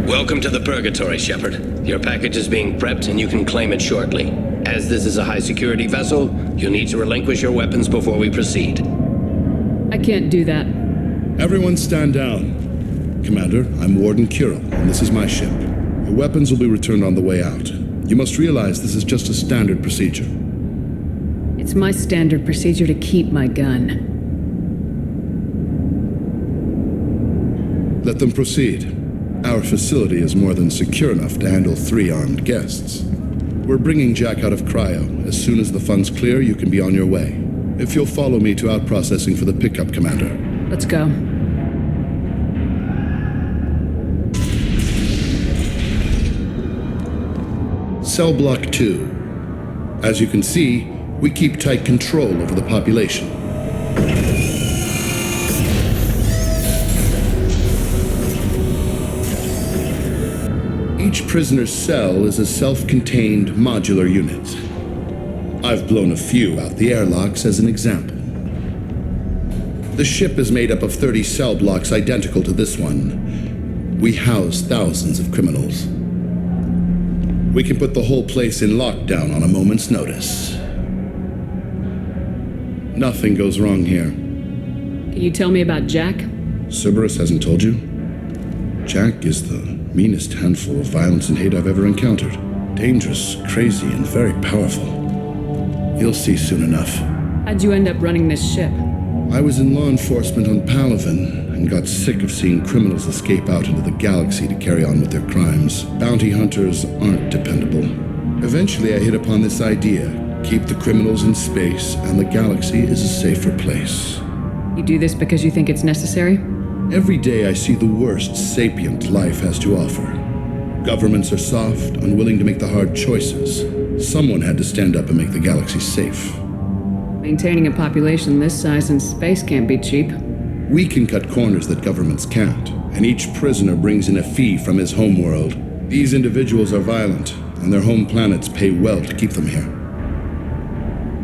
Welcome to the Purgatory, Shepard. Your package is being prepped and you can claim it shortly. As this is a high-security vessel, you'll need to relinquish your weapons before we proceed. I can't do that. Everyone stand down. Commander, I'm Warden Kirill, and this is my ship. Your weapons will be returned on the way out. You must realize this is just a standard procedure. It's my standard procedure to keep my gun. Let them proceed. Our facility is more than secure enough to handle 3 armed guests. We're bringing Jack out of cryo. As soon as the funds clear, you can be on your way. If you'll follow me to out-processing for the pickup, Commander. Let's go. Cell Block 2. As you can see, we keep tight control over the population. Each prisoner's cell is a self-contained modular unit. I've blown a few out the airlocks as an example. The ship is made up of 30 cell blocks identical to this one. We house thousands of criminals. We can put the whole place in lockdown on a moment's notice. Nothing goes wrong here. Can you tell me about Jack? Cerberus hasn't told you? Jack is the meanest handful of violence and hate I've ever encountered. Dangerous, crazy, and very powerful. You'll see soon enough. How'd you end up running this ship? I was in law enforcement on Palaven and got sick of seeing criminals escape out into the galaxy to carry on with their crimes. Bounty hunters aren't dependable. Eventually I hit upon this idea. Keep the criminals in space and the galaxy is a safer place. You do this because you think it's necessary? Every day I see the worst sapient life has to offer. Governments are soft, unwilling to make the hard choices. Someone had to stand up and make the galaxy safe. Maintaining a population this size in space can't be cheap. We can cut corners that governments can't, and each prisoner brings in a fee from his homeworld. These individuals are violent, and their home planets pay well to keep them here.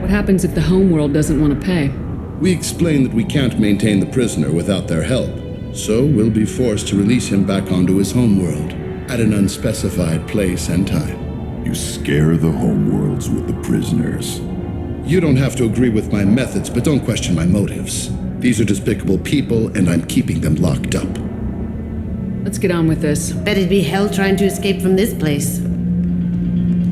What happens if the homeworld doesn't want to pay? We explain that we can't maintain the prisoner without their help, so we'll be forced to release him back onto his homeworld at an unspecified place and time. You scare the homeworlds with the prisoners. You don't have to agree with my methods, but don't question my motives. These are despicable people, and I'm keeping them locked up. Let's get on with this. Bet it'd be hell trying to escape from this place.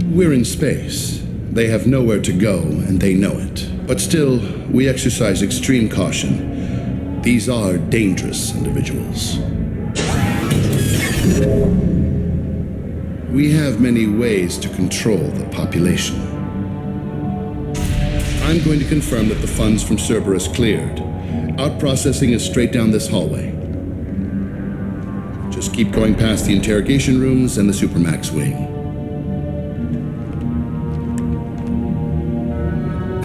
We're in space. They have nowhere to go, and they know it. But still, we exercise extreme caution. These are dangerous individuals. We have many ways to control the population. I'm going to confirm that the funds from Cerberus cleared. Out-processing is straight down this hallway. Just keep going past the interrogation rooms and the Supermax wing.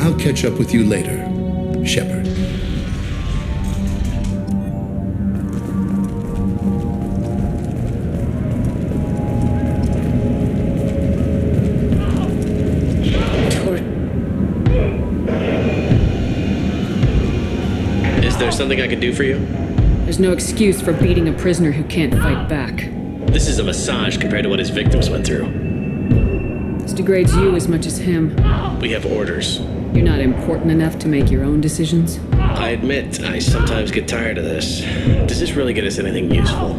I'll catch up with you later, Shepard. Is there something I can do for you? There's no excuse for beating a prisoner who can't fight back. This is a massage compared to what his victims went through. This degrades you as much as him. We have orders. You're not important enough to make your own decisions? I admit, I sometimes get tired of this. Does this really get us anything useful?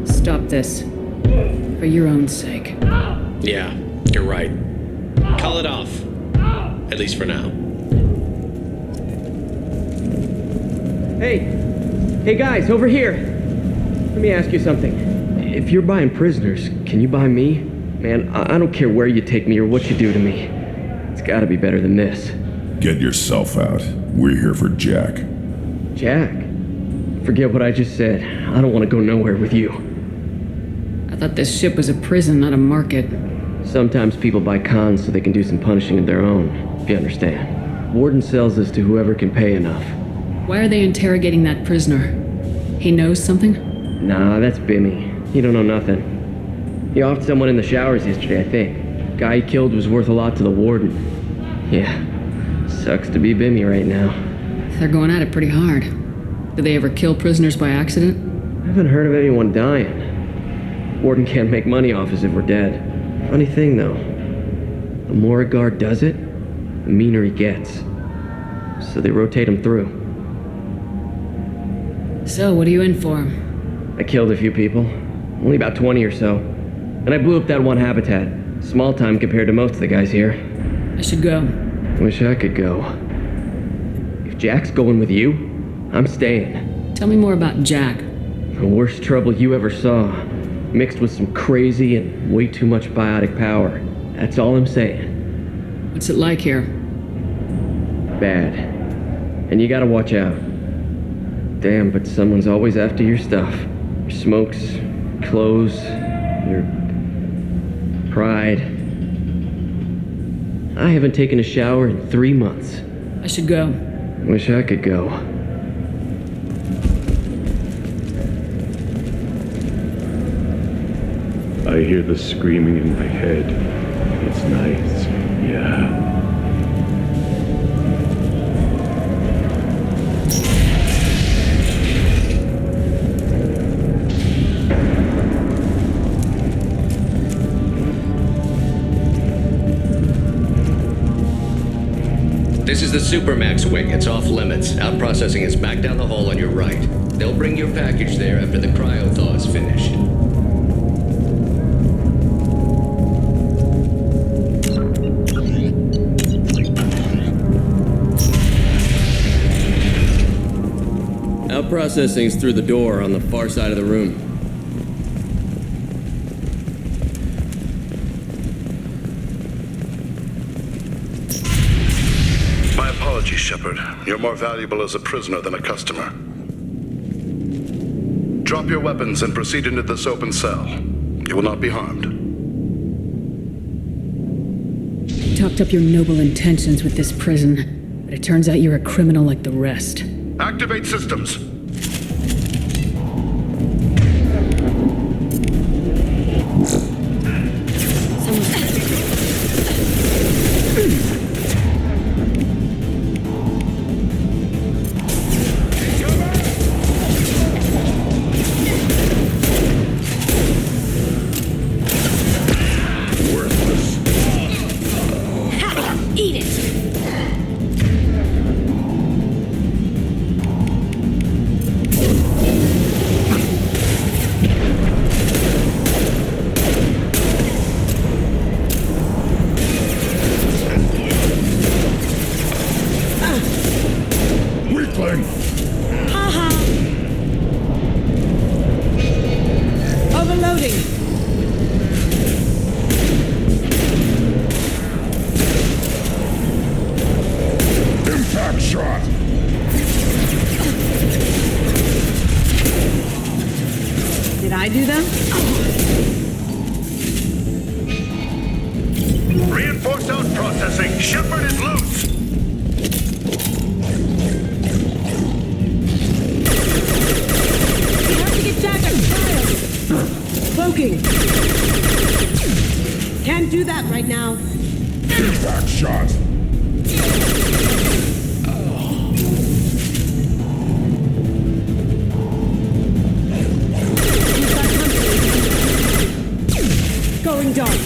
Stop this. For your own sake. Yeah, you're right. Call it off. At least for now. Hey guys, over here. Let me ask you something. If you're buying prisoners, can you buy me? Man, I don't care where you take me or what you do to me. It's gotta be better than this. Get yourself out. We're here for Jack. Jack? Forget what I just said. I don't want to go nowhere with you. I thought this ship was a prison, not a market. Sometimes people buy cons so they can do some punishing of their own, if you understand. Warden sells this to whoever can pay enough. Why are they interrogating that prisoner? He knows something? Nah, that's Bimmy. He don't know nothing. He offed someone in the showers yesterday, I think. Guy he killed was worth a lot to the warden. Yeah, sucks to be Bimmy right now. They're going at it pretty hard. Do they ever kill prisoners by accident? I haven't heard of anyone dying. Warden can't make money off us if we're dead. Funny thing, though. The more a guard does it, the meaner he gets. So they rotate him through. So, what are you in for? I killed a few people. Only about 20 or so. And I blew up that one habitat. Small time compared to most of the guys here. I should go. Wish I could go. If Jack's going with you, I'm staying. Tell me more about Jack. The worst trouble you ever saw. Mixed with some crazy and way too much biotic power. That's all I'm saying. What's it like here? Bad. And you gotta watch out. Damn, but someone's always after your stuff. Your smokes, clothes, your pride. I haven't taken a shower in 3 months. I should go. Wish I could go. I hear the screaming in my head. It's nice, yeah. This is the Supermax wing. It's off limits. Out processing is back down the hall on your right. They'll bring your package there after the cryo-thaw is finished. Out processing's through the door on the far side of the room. My apologies, Shepard. You're more valuable as a prisoner than a customer. Drop your weapons and proceed into this open cell. You will not be harmed. You talked up your noble intentions with this prison, but it turns out you're a criminal like the rest. Activate systems. Eat it! Weakling! Overloading! Impact shot! Did I do them? Reinforced out processing. Shepard is loose. We have to get Jack on fire! Cloaking! Can't do that right now. Impact shot! Going dark.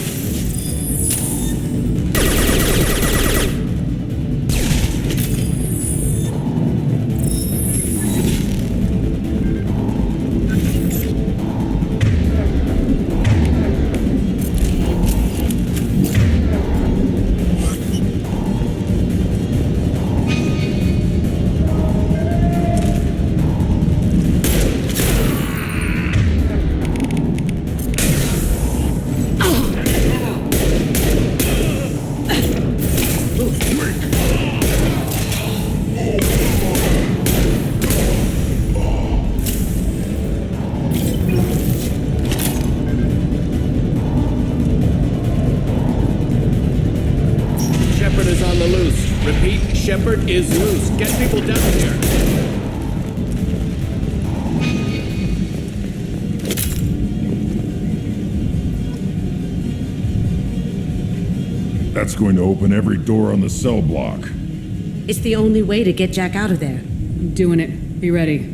Shepard is on the loose. Repeat, Shepard is loose. Get people down here. That's going to open every door on the cell block. It's the only way to get Jack out of there. I'm doing it. Be ready.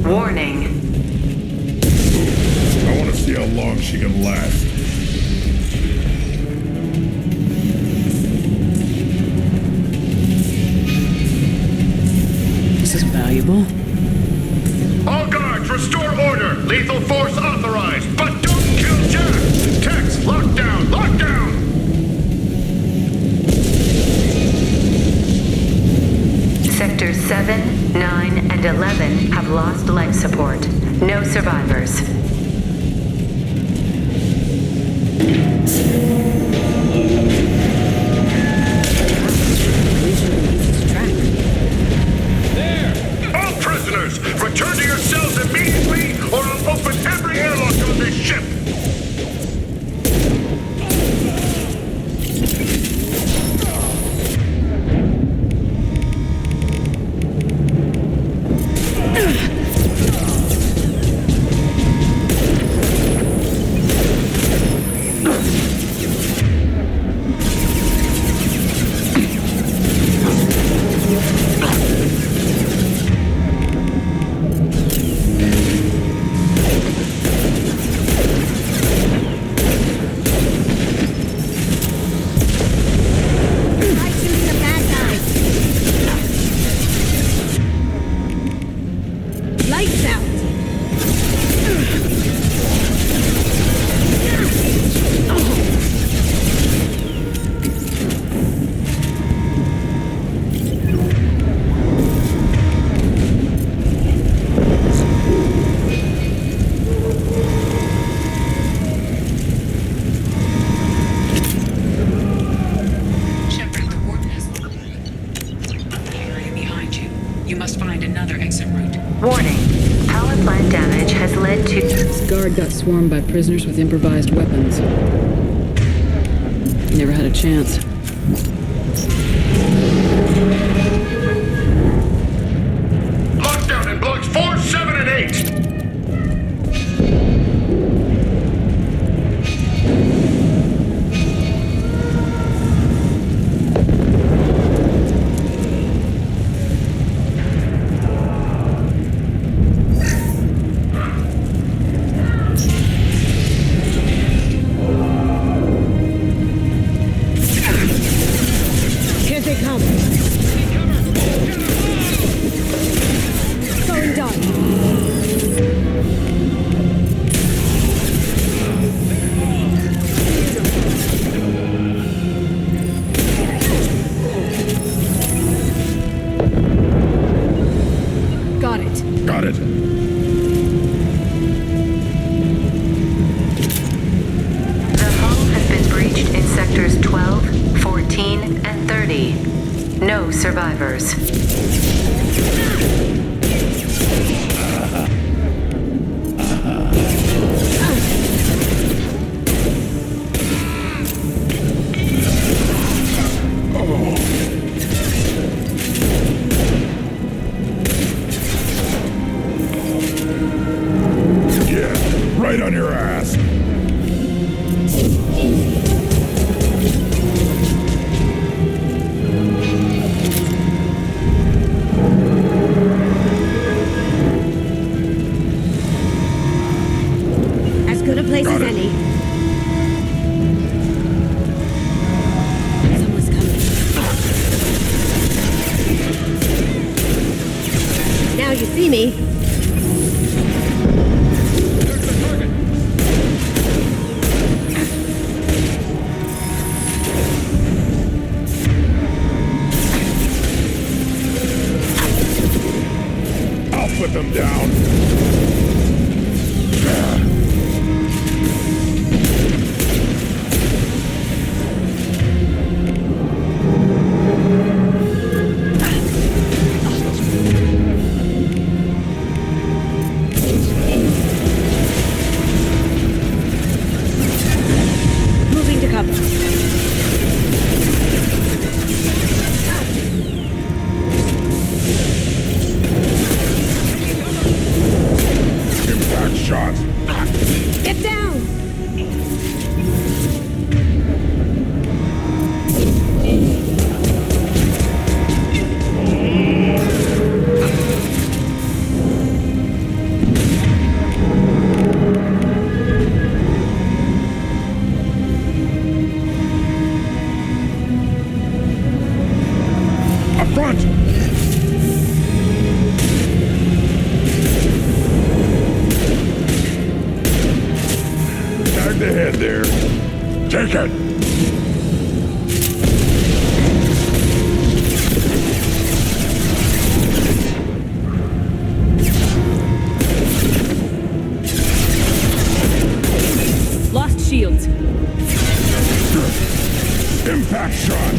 Warning. I want to see how long she can last. This is valuable. All guards, restore order! Lethal force authorized, but don't kill Jack! Tex, lockdown! Lockdown! Sectors 7, 9, and 11 have lost life support. No survivors. All prisoners, return to your cells immediately, or I'll open every airlock on this ship! Lights out! Shepard, the warden has the area behind you. You must find another exit route. Warning. Power plant damage has led to... This guard got swarmed by prisoners with improvised weapons. He never had a chance. Lockdown in blocks 4, 7, and 8! Here they come. Going down. Got it. Got it. The hull has been breached in sectors 12, 14, and 30. No survivors. Yeah, right on your ass. As good a place Got as it. any. Someone's coming. Now you see me. I'll put them down. Moving to cover. Back shot!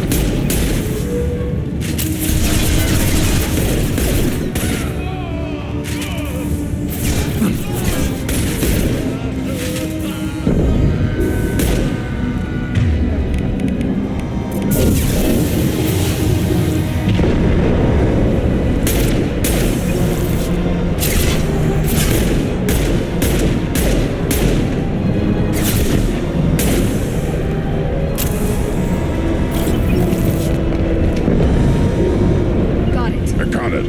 Got it. I got it.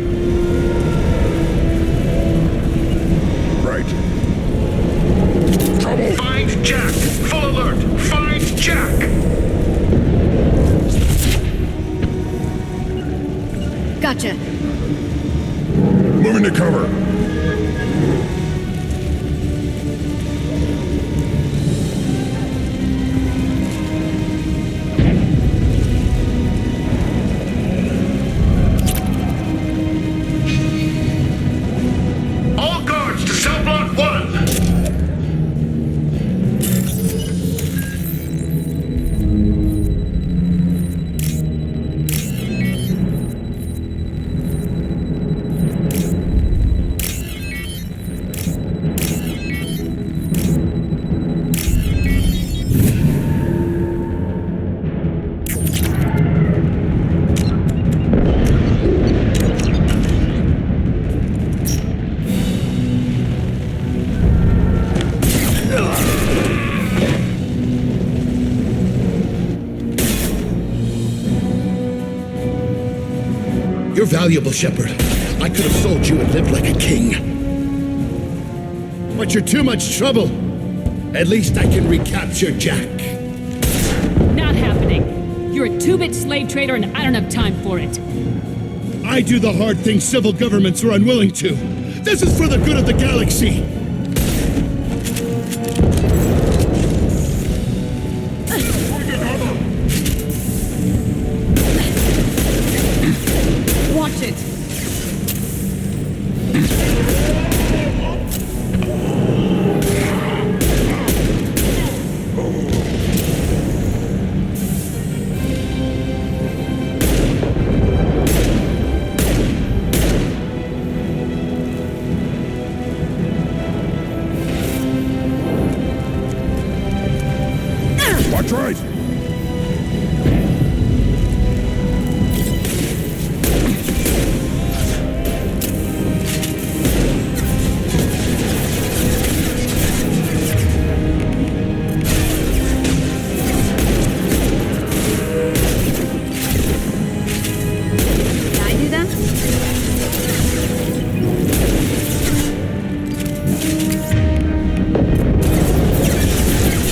Right. Trouble? Find Jack! Full alert! Find Jack! Gotcha. Moving to cover. All guards to cell block 1! You're valuable, Shepard. I could have sold you and lived like a king. But you're too much trouble. At least I can recapture Jack. Not happening. You're a two-bit slave trader and I don't have time for it. I do the hard things civil governments are unwilling to. This is for the good of the galaxy. Watch it. Watch right! Can I do that?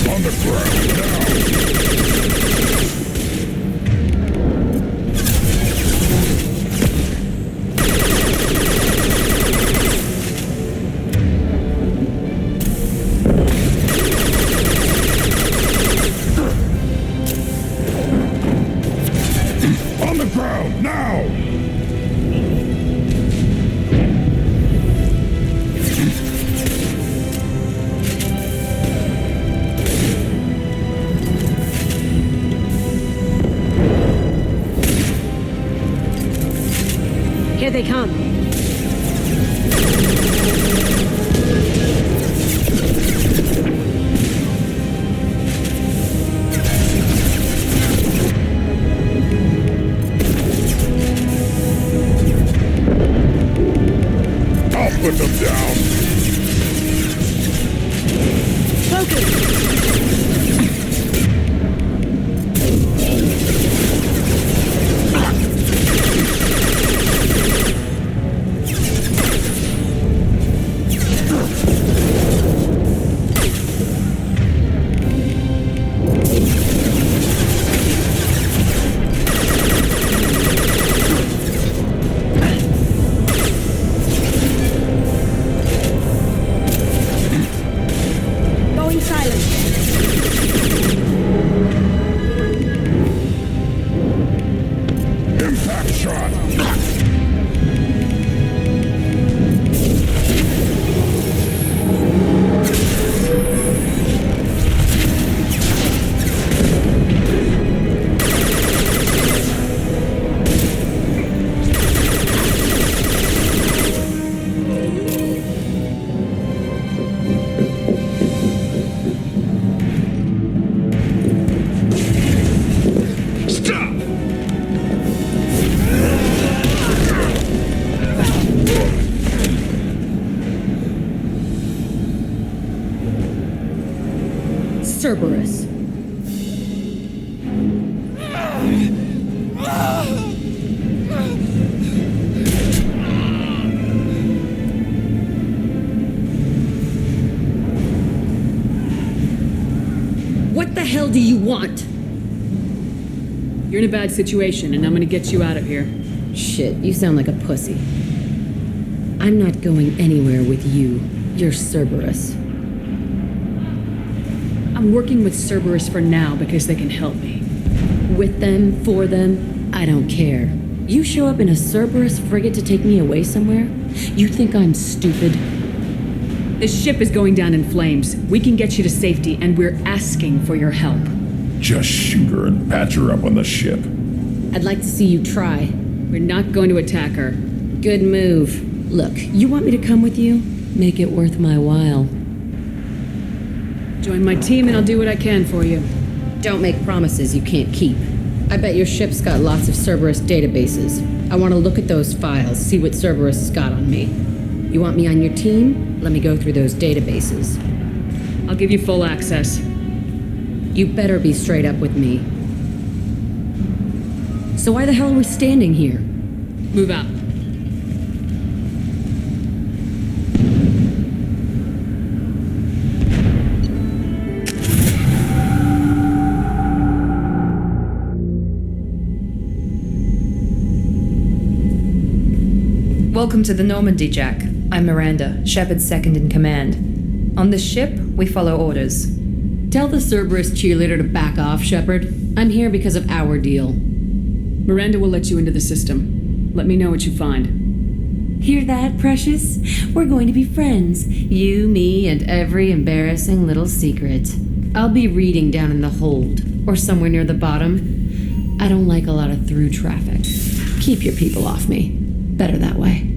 On the ground now! On the ground now! Here they come. I'll put them down! Focus. Cerberus. What the hell do you want? You're in a bad situation, and I'm gonna get you out of here. Shit, you sound like a pussy. I'm not going anywhere with you. You're Cerberus. I'm working with Cerberus for now because they can help me. With them, for them, I don't care. You show up in a Cerberus frigate to take me away somewhere? You think I'm stupid? This ship is going down in flames. We can get you to safety, and we're asking for your help. Just shoot her and patch her up on the ship. I'd like to see you try. We're not going to attack her. Good move. Look, you want me to come with you? Make it worth my while. Join my team and I'll do what I can for you. Don't make promises you can't keep. I bet your ship's got lots of Cerberus databases. I want to look at those files, see what Cerberus has got on me. You want me on your team? Let me go through those databases. I'll give you full access. You better be straight up with me. So why the hell are we standing here? Move out. Welcome to the Normandy, Jack. I'm Miranda, Shepard's second in command. On this ship, we follow orders. Tell the Cerberus cheerleader to back off, Shepard. I'm here because of our deal. Miranda will let you into the system. Let me know what you find. Hear that, Precious? We're going to be friends. You, me, and every embarrassing little secret. I'll be reading down in the hold, or somewhere near the bottom. I don't like a lot of through traffic. Keep your people off me. Better that way.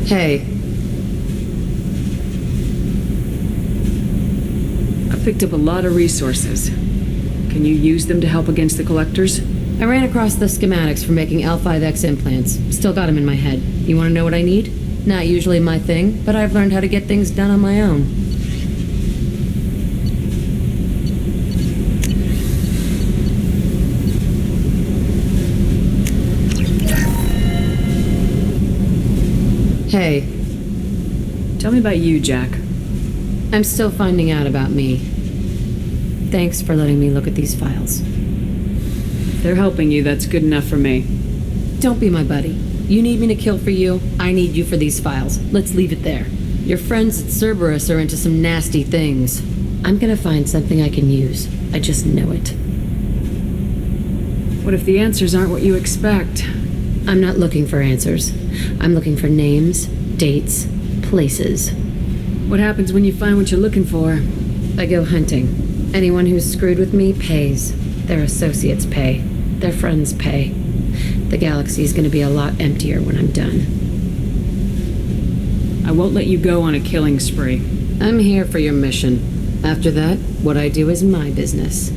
Hey. I picked up a lot of resources. Can you use them to help against the collectors? I ran across the schematics for making L5X implants. Still got them in my head. You want to know what I need? Not usually my thing, but I've learned how to get things done on my own. Hey. Tell me about you, Jack. I'm still finding out about me. Thanks for letting me look at these files. If they're helping you, that's good enough for me. Don't be my buddy. You need me to kill for you, I need you for these files. Let's leave it there. Your friends at Cerberus are into some nasty things. I'm gonna find something I can use. I just know it. What if the answers aren't what you expect? I'm not looking for answers. I'm looking for names, dates, places. What happens when you find what you're looking for? I go hunting. Anyone who's screwed with me pays. Their associates pay. Their friends pay. The galaxy's gonna be a lot emptier when I'm done. I won't let you go on a killing spree. I'm here for your mission. After that, what I do is my business.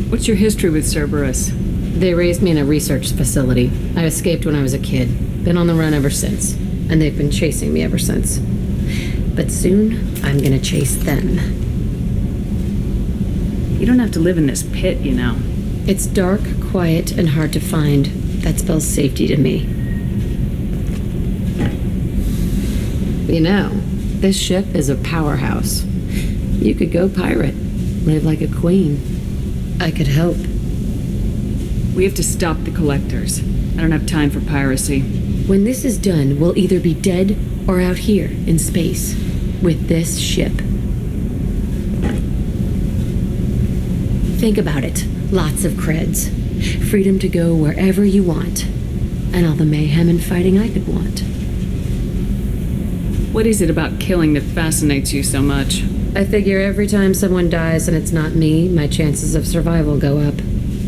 What's your history with Cerberus? They raised me in a research facility. I escaped when I was a kid. Been on the run ever since. And they've been chasing me ever since. But soon, I'm gonna chase them. You don't have to live in this pit, you know. It's dark, quiet, and hard to find. That spells safety to me. You know, this ship is a powerhouse. You could go pirate. Live like a queen. I could help. We have to stop the collectors. I don't have time for piracy. When this is done, we'll either be dead or out here in space with this ship. Think about it. Lots of creds. Freedom to go wherever you want. And all the mayhem and fighting I could want. What is it about killing that fascinates you so much? I figure every time someone dies and it's not me, my chances of survival go up.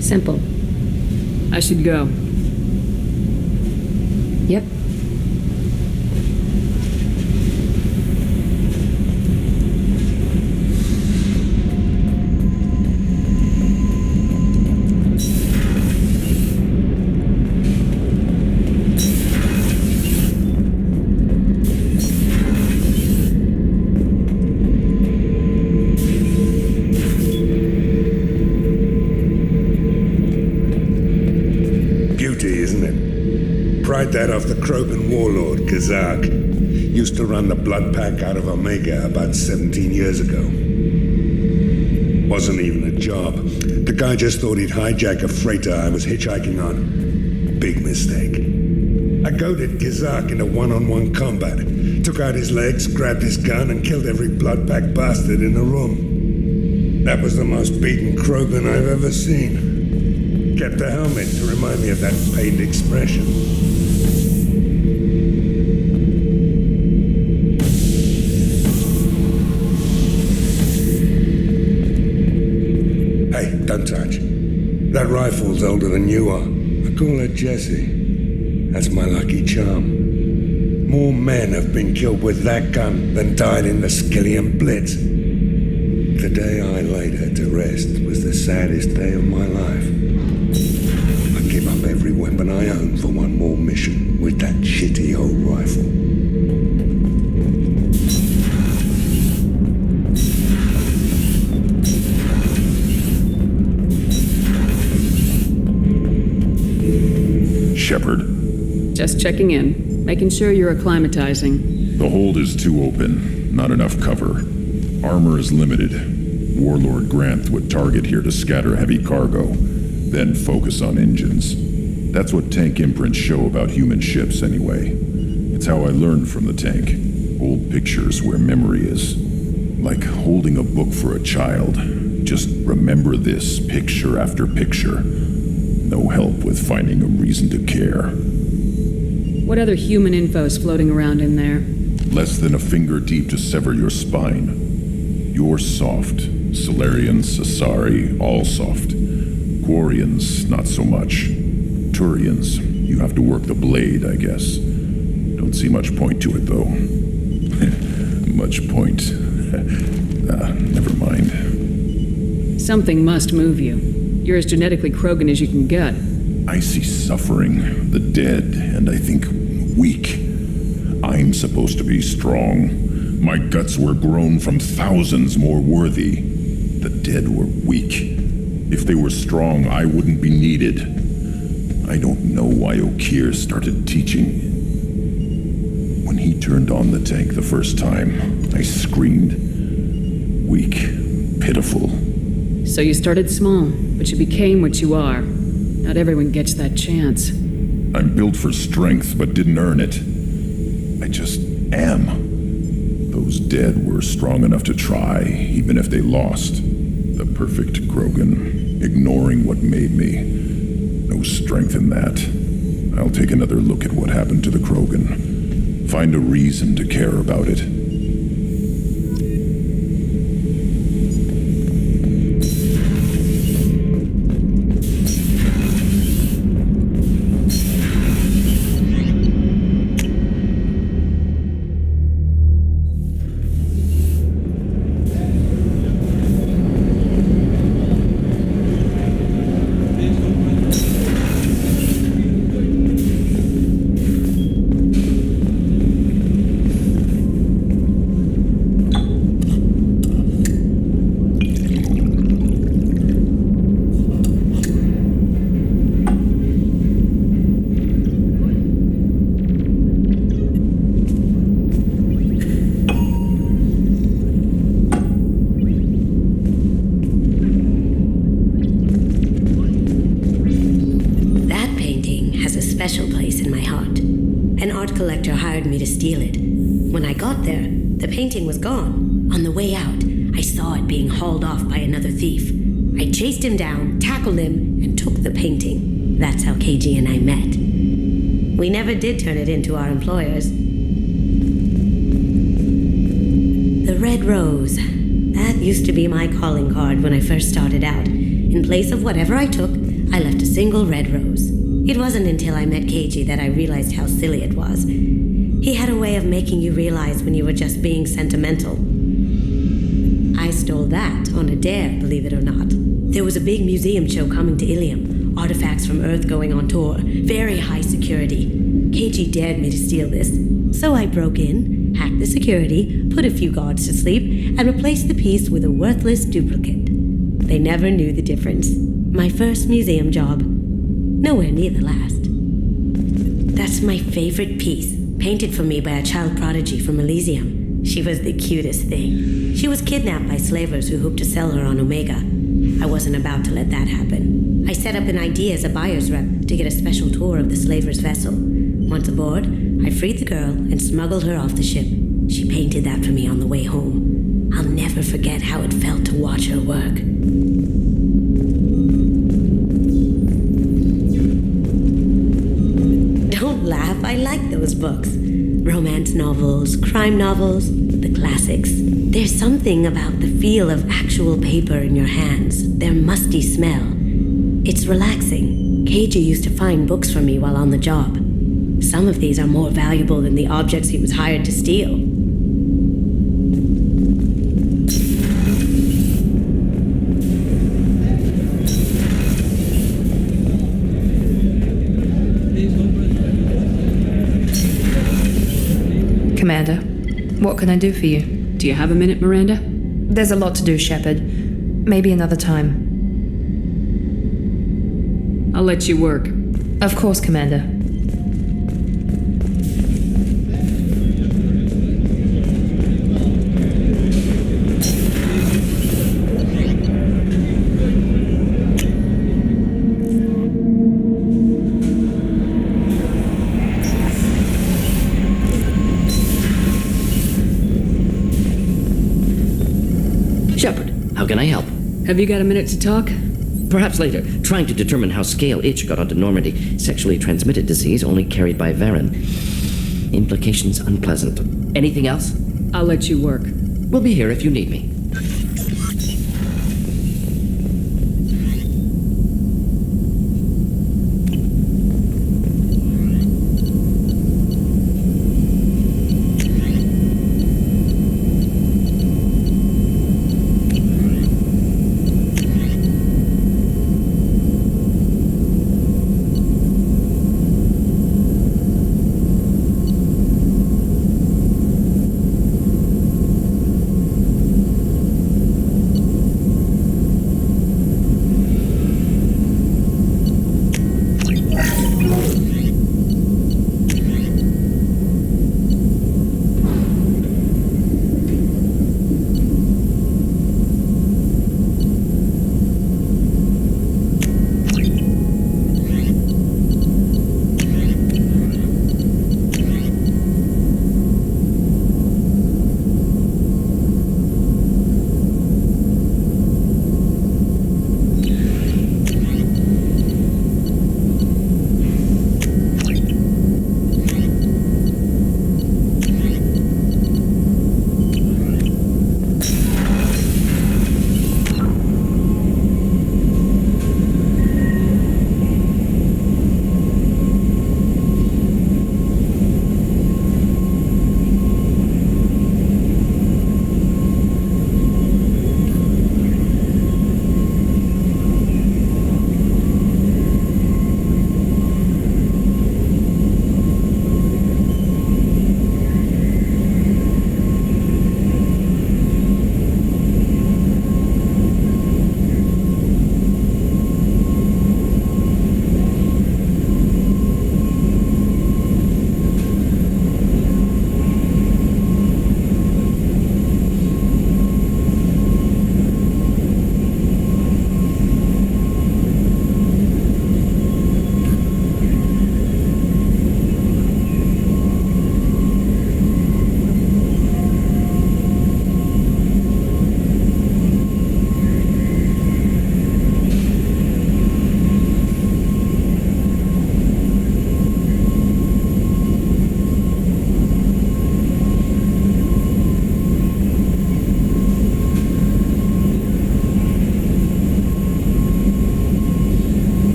Simple. I should go. Yep. That off the Krogan warlord, Kazak. Used to run the blood pack out of Omega about 17 years ago. Wasn't even a job. The guy just thought he'd hijack a freighter I was hitchhiking on. Big mistake. I goaded Kazak into one-on-one combat. Took out his legs, grabbed his gun, and killed every blood pack bastard in the room. That was the most beaten Krogan I've ever seen. Kept a helmet to remind me of that pained expression. Don't touch. That rifle's older than you are. I call her Jessie. That's my lucky charm. More men have been killed with that gun than died in the Skillian Blitz. The day I laid her to rest was the saddest day of my life. I give up every weapon I own for one more mission with that shitty old rifle. Shepard. Just checking in, making sure you're acclimatizing. The hold is too open, not enough cover. Armor is limited. Warlord Granth would target here to scatter heavy cargo, then focus on engines. That's what tank imprints show about human ships anyway. It's how I learned from the tank. Old pictures where memory is. Like holding a book for a child. Just remember this picture after picture. No help with finding a reason to care. What other human info is floating around in there? Less than a finger deep to sever your spine. You're soft. Solarians, Asari, all soft. Quarians, not so much. Turians, you have to work the blade, I guess. Don't see much point to it, though. Much point. Never mind. Something must move you. You're as genetically Krogan as you can get. I see suffering, the dead, and I think weak. I'm supposed to be strong. My guts were grown from thousands more worthy. The dead were weak. If they were strong, I wouldn't be needed. I don't know why Okeer started teaching. When he turned on the tank the first time, I screamed. Weak, pitiful. So you started small, but you became what you are. Not everyone gets that chance. I'm built for strength, but didn't earn it. I just am. Those dead were strong enough to try, even if they lost. The perfect Krogan, ignoring what made me. No strength in that. I'll take another look at what happened to the Krogan. Find a reason to care about it. special place in my heart. An art collector hired me to steal it. When I got there, the painting was gone. On the way out, I saw it being hauled off by another thief. I chased him down, tackled him, and took the painting. That's how KG and I met. We never did turn it into our employers. The Red Rose. That used to be my calling card when I first started out. In place of whatever I took, I left a single red rose. It wasn't until I met KG that I realized how silly it was. He had a way of making you realize when you were just being sentimental. I stole that on a dare, believe it or not. There was a big museum show coming to Ilium. Artifacts from Earth going on tour. Very high security. KG dared me to steal this. So I broke in, hacked the security, put a few guards to sleep, and replaced the piece with a worthless duplicate. They never knew the difference. My first museum job. Nowhere near the last. That's my favorite piece, painted for me by a child prodigy from Elysium. She was the cutest thing. She was kidnapped by slavers who hoped to sell her on Omega. I wasn't about to let that happen. I set up an ID as a buyer's rep to get a special tour of the slaver's vessel. Once aboard, I freed the girl and smuggled her off the ship. She painted that for me on the way home. I'll never forget how it felt to watch her work. Don't laugh, I like those books. Romance novels, crime novels, the classics. There's something about the feel of actual paper in your hands, their musty smell. It's relaxing. KG used to find books for me while on the job. Some of these are more valuable than the objects he was hired to steal. Commander, what can I do for you? Do you have a minute, Miranda? There's a lot to do, Shepard. Maybe another time. I'll let you work. Of course, Commander. Shepard, how can I help? Have you got a minute to talk? Perhaps later. Trying to determine how Scale Itch got onto Normandy. Sexually transmitted disease only carried by Varen. Implications unpleasant. Anything else? I'll let you work. We'll be here if you need me.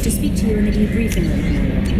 to speak to you in the debriefing room, Commander.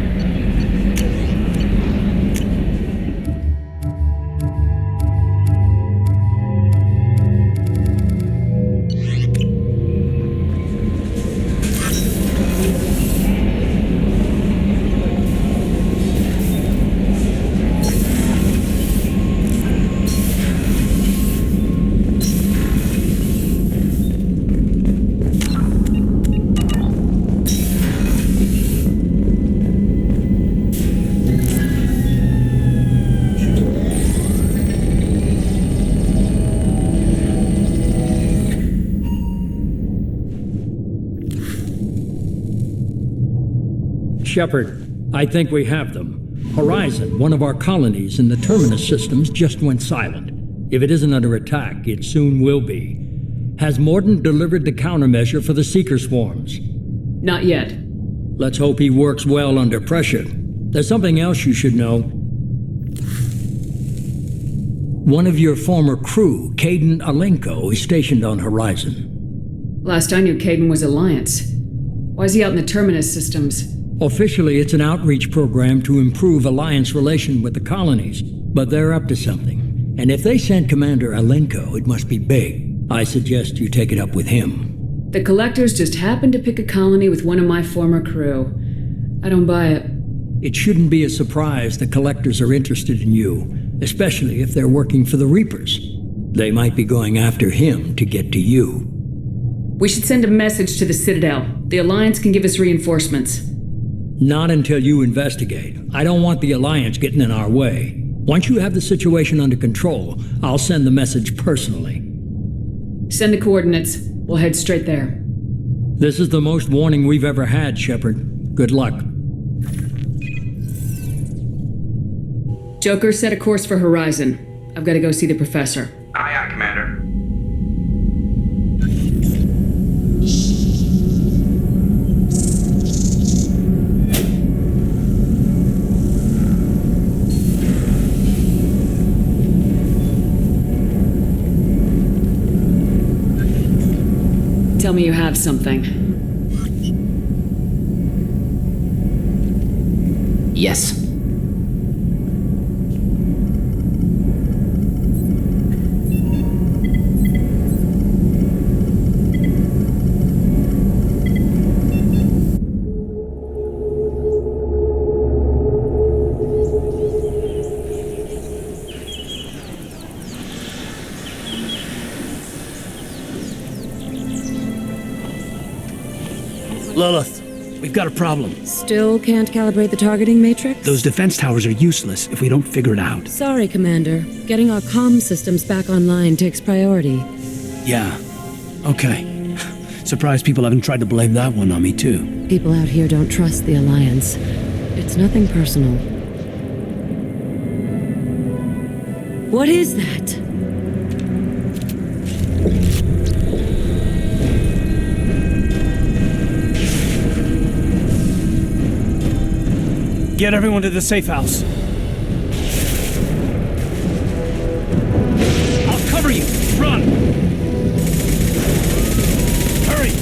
Shepard, I think we have them. Horizon, one of our colonies in the Terminus systems, just went silent. If it isn't under attack, it soon will be. Has Mordant delivered the countermeasure for the Seeker swarms? Not yet. Let's hope he works well under pressure. There's something else you should know. One of your former crew, Caden Alenko, is stationed on Horizon. Last I knew, Caden was Alliance. Why is he out in the Terminus systems? Officially, it's an outreach program to improve Alliance relation with the colonies, but they're up to something. And if they sent Commander Alenko, it must be big. I suggest you take it up with him. The Collectors just happened to pick a colony with one of my former crew. I don't buy it. It shouldn't be a surprise the Collectors are interested in you, especially if they're working for the Reapers. They might be going after him to get to you. We should send a message to the Citadel. The Alliance can give us reinforcements. Not until you investigate. I don't want the Alliance getting in our way. Once you have the situation under control, I'll send the message personally. Send the coordinates. We'll head straight there. This is the most warning we've ever had, Shepard. Good luck. Joker, set a course for Horizon. I've got to go see the Professor. Aye, aye, Commander. Tell me you have something. Yes. Lilith, we've got a problem. Still can't calibrate the targeting matrix? Those defense towers are useless if we don't figure it out. Sorry, Commander. Getting our comm systems back online takes priority. Yeah. Okay. Surprised people haven't tried to blame that one on me, too. People out here don't trust the Alliance. It's nothing personal. What is that? Get everyone to the safe house. I'll cover you. Run! Hurry!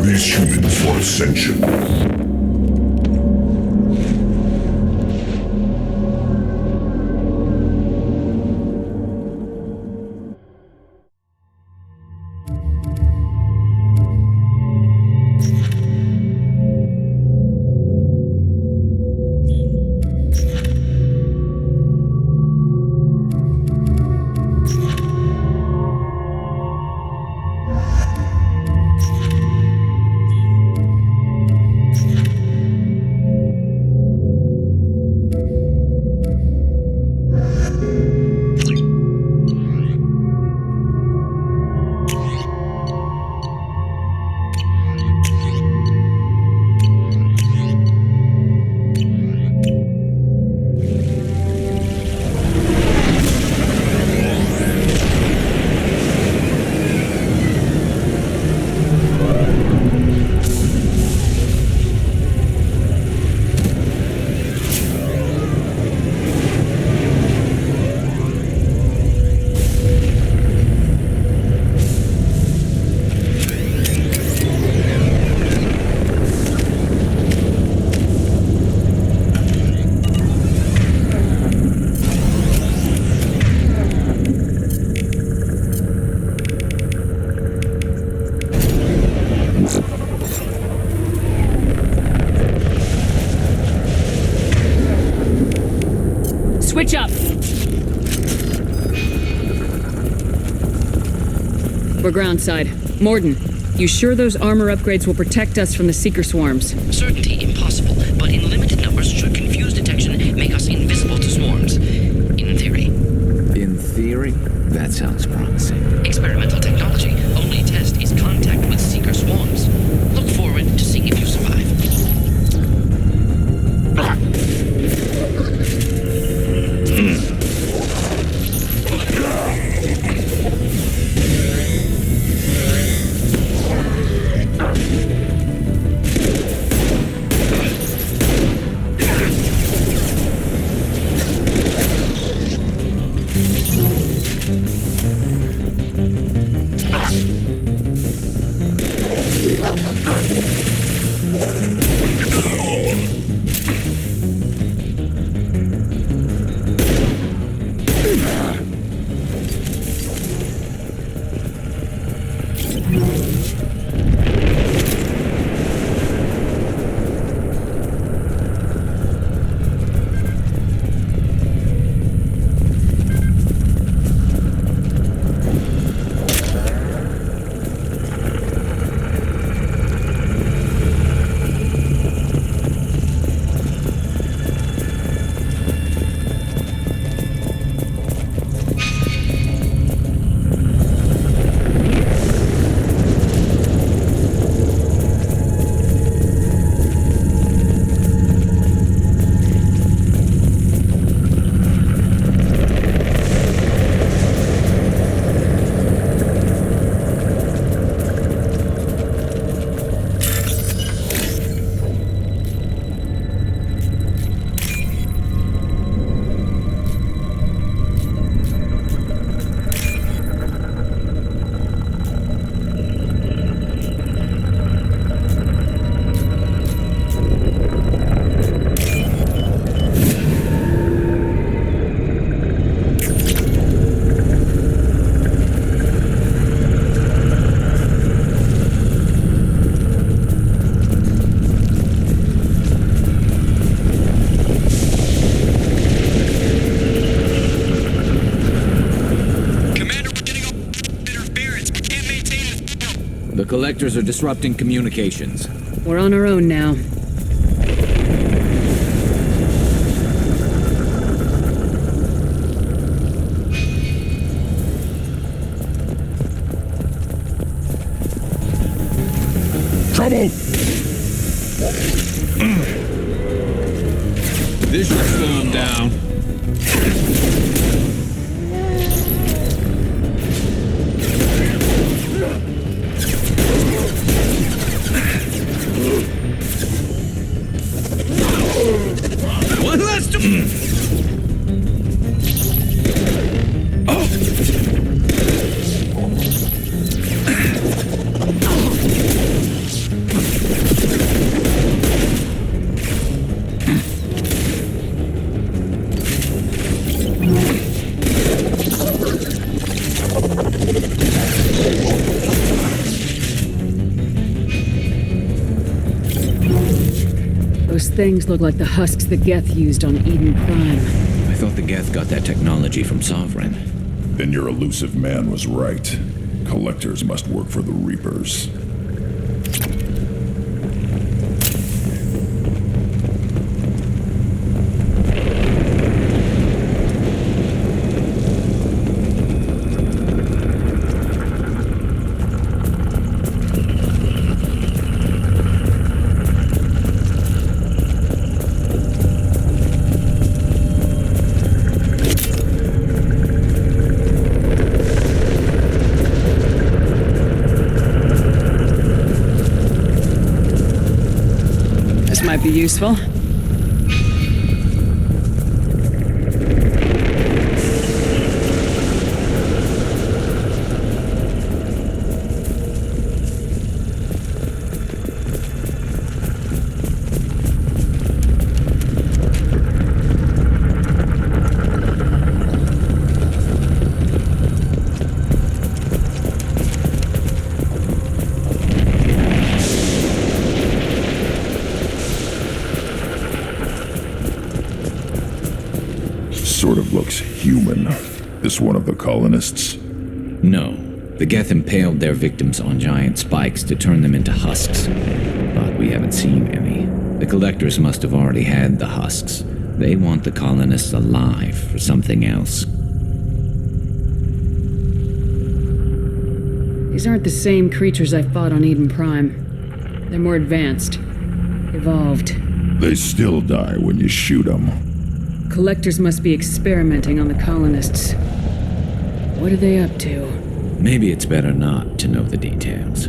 Prepare these humans for ascension. Switch up! We're groundside. Morden, you sure those armor upgrades will protect us from the Seeker swarms? Certainty impossible, but in limited numbers should confuse detection, make us invisible to swarms. In theory. In theory? That sounds promising. Experimental technology. Only test is contact with Seeker swarms. Look forward to seeing if you survive. The collectors are disrupting communications. We're on our own now. Trouble! This should slow them down. One last... Those things look like the husks the Geth used on Eden Prime. I thought the Geth got that technology from Sovereign. Then your elusive man was right. Collectors must work for the Reapers. Might be useful. Sort of looks human. This one of the colonists? No. The Geth impaled their victims on giant spikes to turn them into husks. But we haven't seen any. The collectors must have already had the husks. They want the colonists alive for something else. These aren't the same creatures I fought on Eden Prime. They're more advanced. Evolved. They still die when you shoot them. Collectors must be experimenting on the colonists. What are they up to? Maybe it's better not to know the details.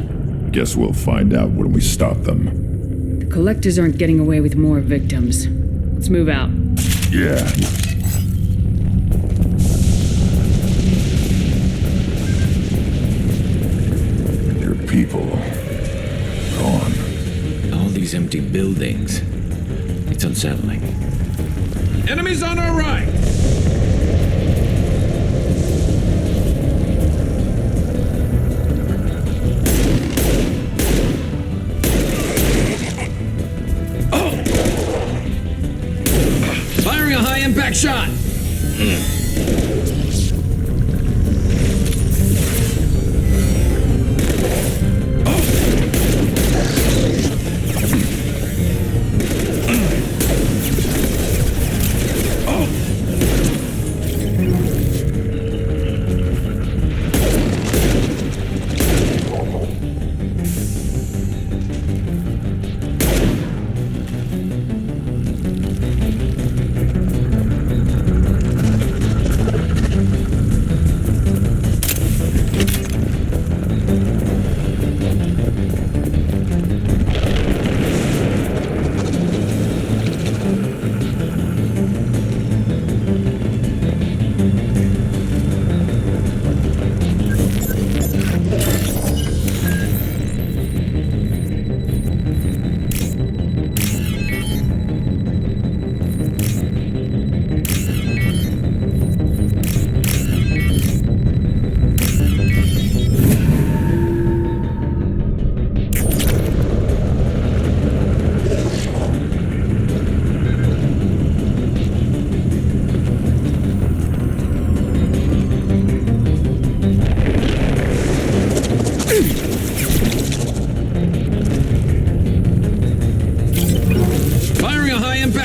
Guess we'll find out when we stop them. The collectors aren't getting away with more victims. Let's move out. Yeah. Your people. Gone. All these empty buildings. It's unsettling. Enemies on our right! Firing a high-impact shot!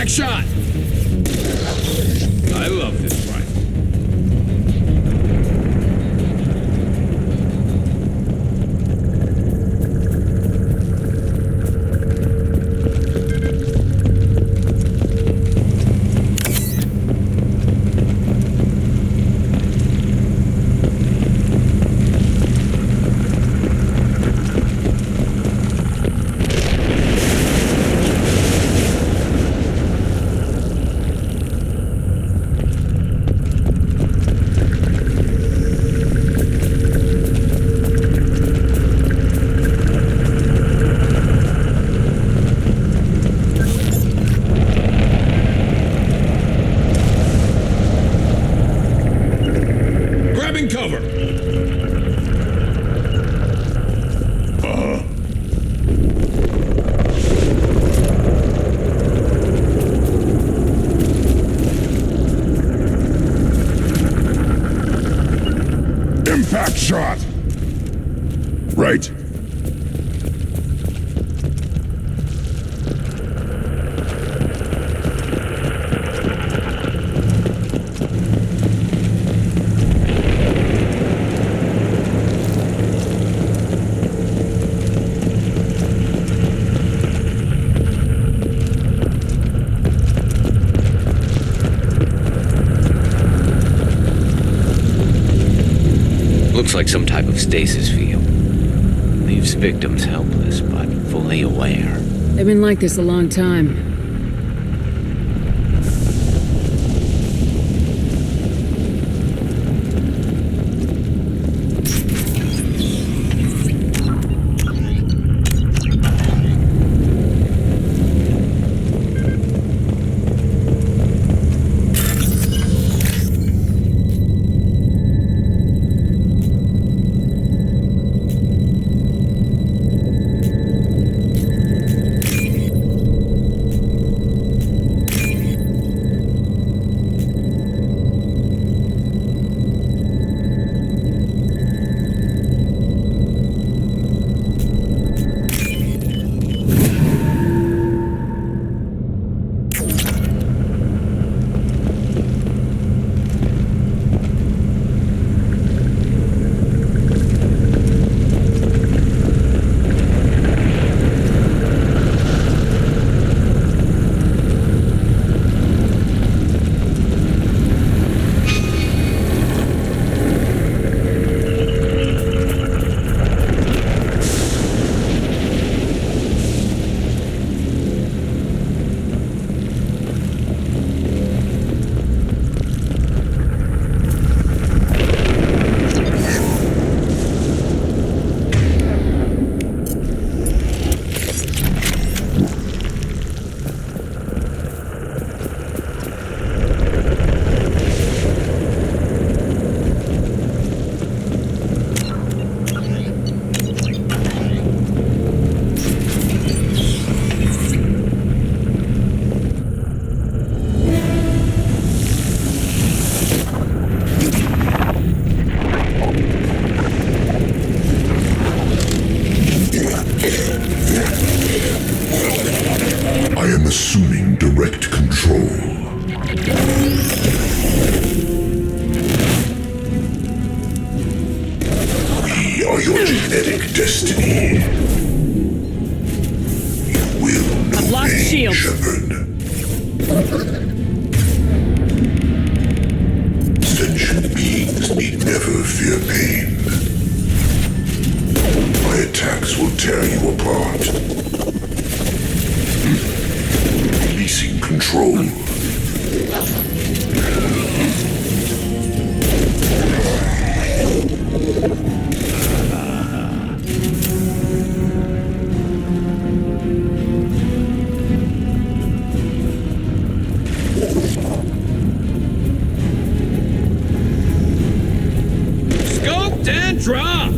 Shot! I love this rifle. like some type of stasis field. Leaves victims helpless, but fully aware. They've been like this a long time. assuming direct control. We are your genetic destiny. You will know I've lost pain, shield. Shepard. Sentient beings need never fear pain. My attacks will tear you apart. Releasing control. Scoped and dropped!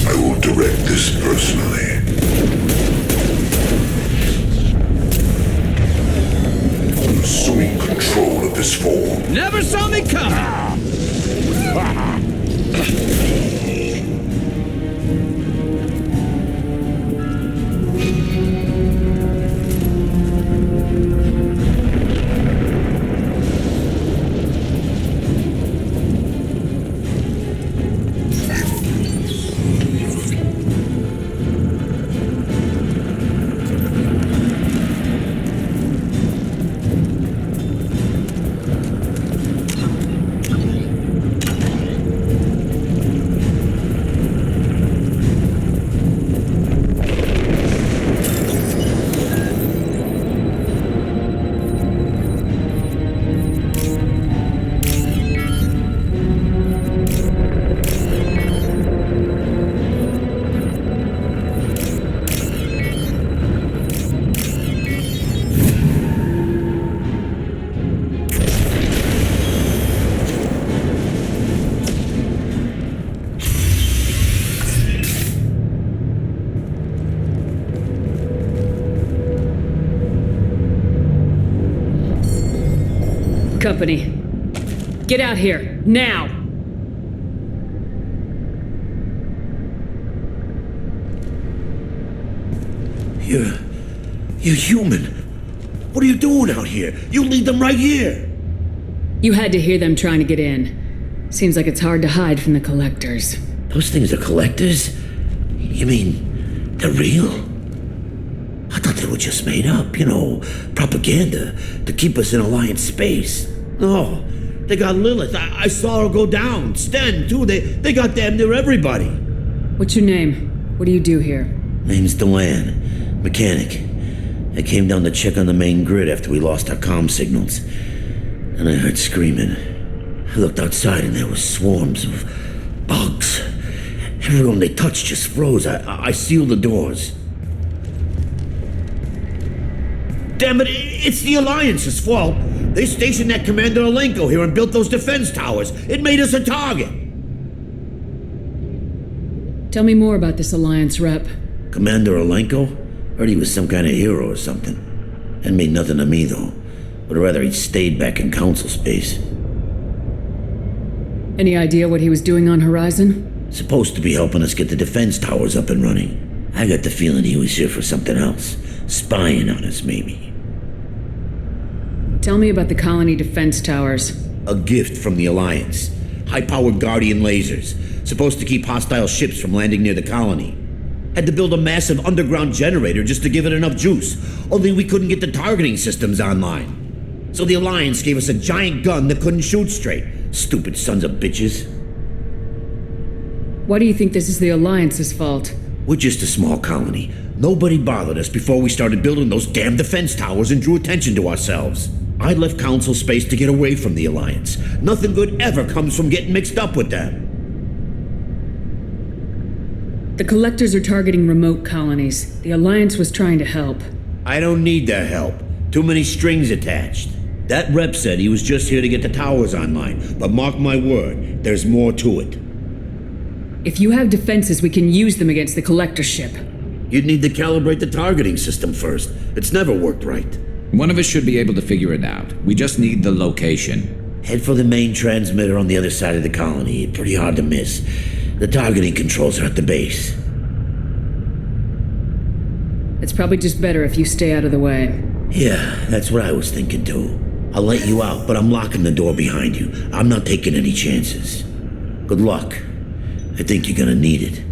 I will direct this personally. Assuming control of this form. Never saw me coming! Company. Get out here, now! You're human. What are you doing out here? You lead them right here. You had to hear them trying to get in. Seems like it's hard to hide from the collectors. Those things are collectors? You mean, they're real? I thought they were just made up, propaganda to keep us in Alliance space. No, they got Lilith. I saw her go down. Sten, too. They got damn near everybody. What's your name? What do you do here? Name's Delan, mechanic. I came down to check on the main grid after we lost our comm signals. And I heard screaming. I looked outside and there were swarms of bugs. Everyone they touched just froze. I sealed the doors. Damn it, it's the Alliance's fault. They stationed that Commander Alenko here and built those defense towers. It made us a target. Tell me more about this Alliance rep. Commander Alenko? Heard he was some kind of hero or something. Hadn't made nothing of me, though. But rather he'd stayed back in Council space. Any idea what he was doing on Horizon? Supposed to be helping us get the defense towers up and running. I got the feeling he was here for something else. Spying on us, maybe. Tell me about the colony defense towers. A gift from the Alliance. High-powered Guardian lasers. Supposed to keep hostile ships from landing near the colony. Had to build a massive underground generator just to give it enough juice. Only we couldn't get the targeting systems online. So the Alliance gave us a giant gun that couldn't shoot straight. Stupid sons of bitches. Why do you think this is the Alliance's fault? We're just a small colony. Nobody bothered us before we started building those damn defense towers and drew attention to ourselves. I left Council space to get away from the Alliance. Nothing good ever comes from getting mixed up with them. The Collectors are targeting remote colonies. The Alliance was trying to help. I don't need their help. Too many strings attached. That rep said he was just here to get the towers online, but mark my word, there's more to it. If you have defenses, we can use them against the Collector ship. You'd need to calibrate the targeting system first. It's never worked right. One of us should be able to figure it out. We just need the location. Head for the main transmitter on the other side of the colony. Pretty hard to miss. The targeting controls are at the base. It's probably just better if you stay out of the way. Yeah, that's what I was thinking too. I'll let you out, but I'm locking the door behind you. I'm not taking any chances. Good luck. I think you're gonna need it.